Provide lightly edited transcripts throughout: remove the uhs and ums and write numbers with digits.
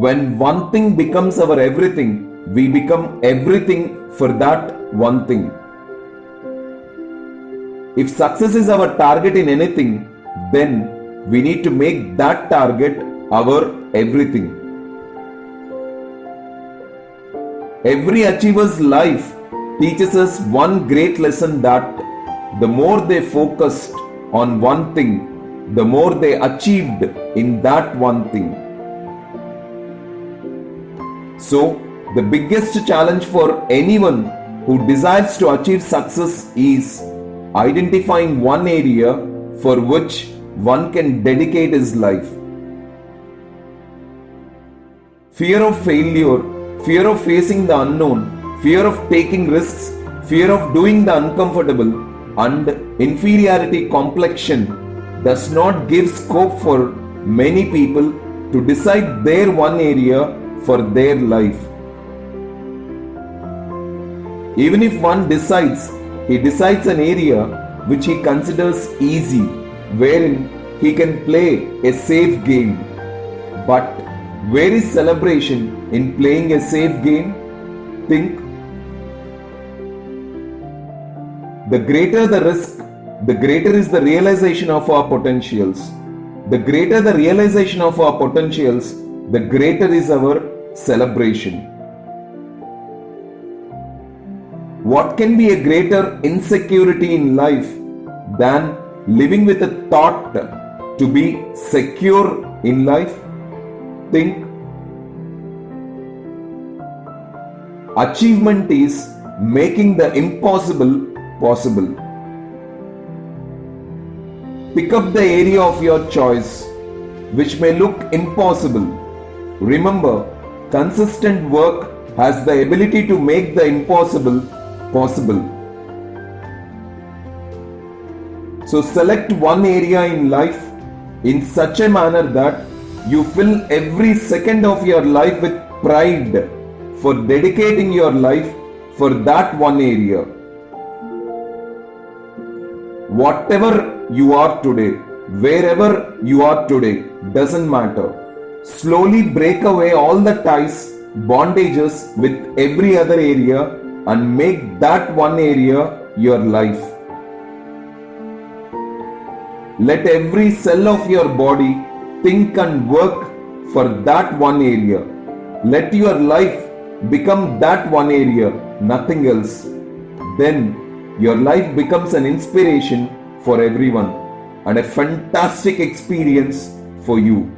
when one thing becomes our everything, we become everything for that one thing. If success is our target in anything, then we need to make that target our everything. Every achiever's life teaches us one great lesson, that the more they focused on one thing, the more they achieved in that one thing. So, the biggest challenge for anyone who desires to achieve success is identifying one area for which one can dedicate his life. Fear of failure, fear of facing the unknown, fear of taking risks, fear of doing the uncomfortable, and inferiority complexion does not give scope for many people to decide their one area for their life. Even if one decides, he decides an area which he considers easy, wherein he can play a safe game. But where is celebration in playing a safe game? Think. The greater the risk, the greater is the realization of our potentials. The greater the realization of our potentials, the greater is our celebration. What can be a greater insecurity in life than living with a thought to be secure in life? Think. Achievement is making the impossible possible. Pick up the area of your choice which may look impossible. Remember, consistent work has the ability to make the impossible possible. So select one area in life in such a manner that you fill every second of your life with pride for dedicating your life for that one area. Whatever you are today, wherever you are today, doesn't matter. Slowly break away all the ties, bondages with every other area and make that one area your life. Let every cell of your body think and work for that one area. Let your life become that one area, nothing else. Then your life becomes an inspiration for everyone and a fantastic experience for you.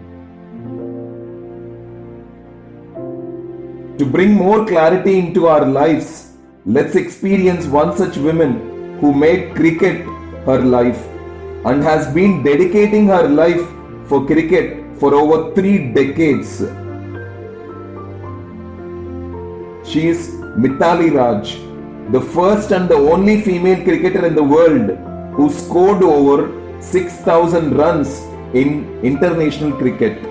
To bring more clarity into our lives, let's experience one such woman who made cricket her life and has been dedicating her life for cricket for over 3 decades. She is Mithali Raj, the first and the only female cricketer in the world who scored over 6,000 runs in international cricket.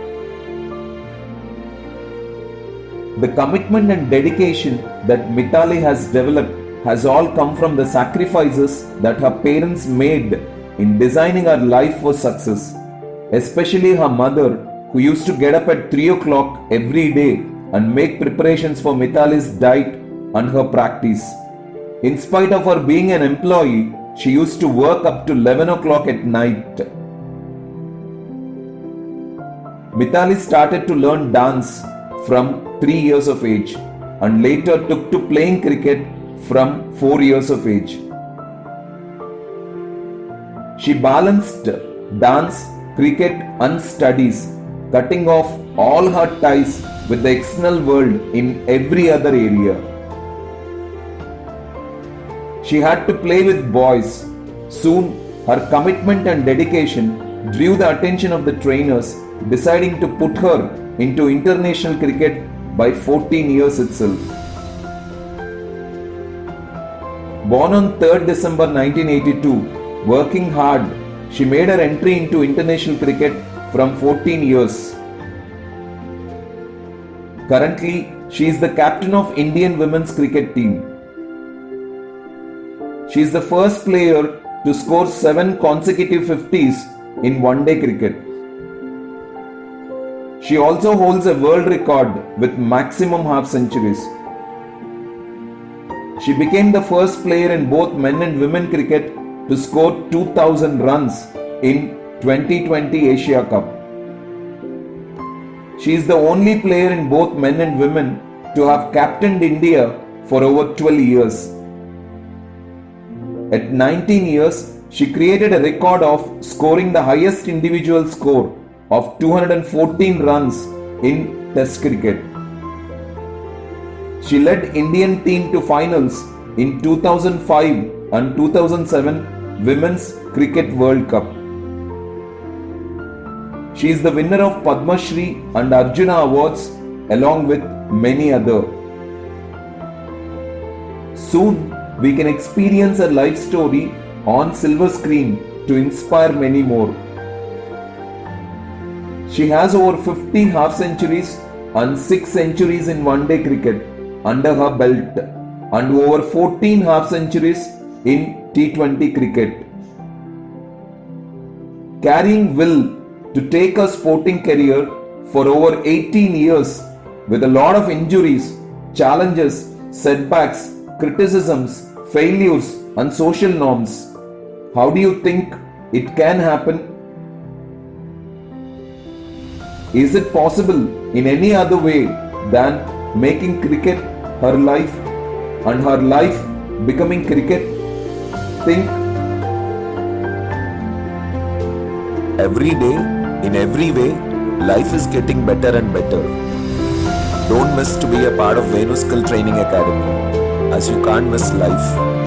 The commitment and dedication that Mithali has developed has all come from the sacrifices that her parents made in designing her life for success, especially her mother, who used to get up at 3 o'clock every day and make preparations for Mithali's diet and her practice. In spite of her being an employee, she used to work up to 11 o'clock at night. Mithali started to learn dance from 3 years of age and later took to playing cricket from 4 years of age. She balanced dance, cricket and studies, cutting off all her ties with the external world in every other area. She had to play with boys. Soon, her commitment and dedication drew the attention of the trainers, deciding to put her into international cricket by 14 years itself. Born on 3rd December 1982, working hard, she made her entry into international cricket from 14 years. Currently, she is the captain of Indian women's cricket team. She is the first player to score 7 consecutive 50s in one-day cricket. She also holds a world record with maximum half centuries. She became the first player in both men and women cricket to score 2000 runs in 2020 Asia Cup. She is the only player in both men and women to have captained India for over 12 years. At 19 years, she created a record of scoring the highest individual score of 214 runs in Test cricket. She led Indian team to finals in 2005 and 2007 Women's Cricket World Cup. She is the winner of Padma Shri and Arjuna Awards along with many others. Soon we can experience her life story on silver screen to inspire many more. She has over 50 half centuries and 6 centuries in one-day cricket under her belt and over 14 half centuries in T20 cricket. Carrying will to take her sporting career for over 18 years with a lot of injuries, challenges, setbacks, criticisms, failures and social norms. How do you think it can happen? Is it possible in any other way than making cricket her life and her life becoming cricket? Think. Every day, in every way, life is getting better and better. Don't miss to be a part of Venus Skill Training Academy, as you can't miss life.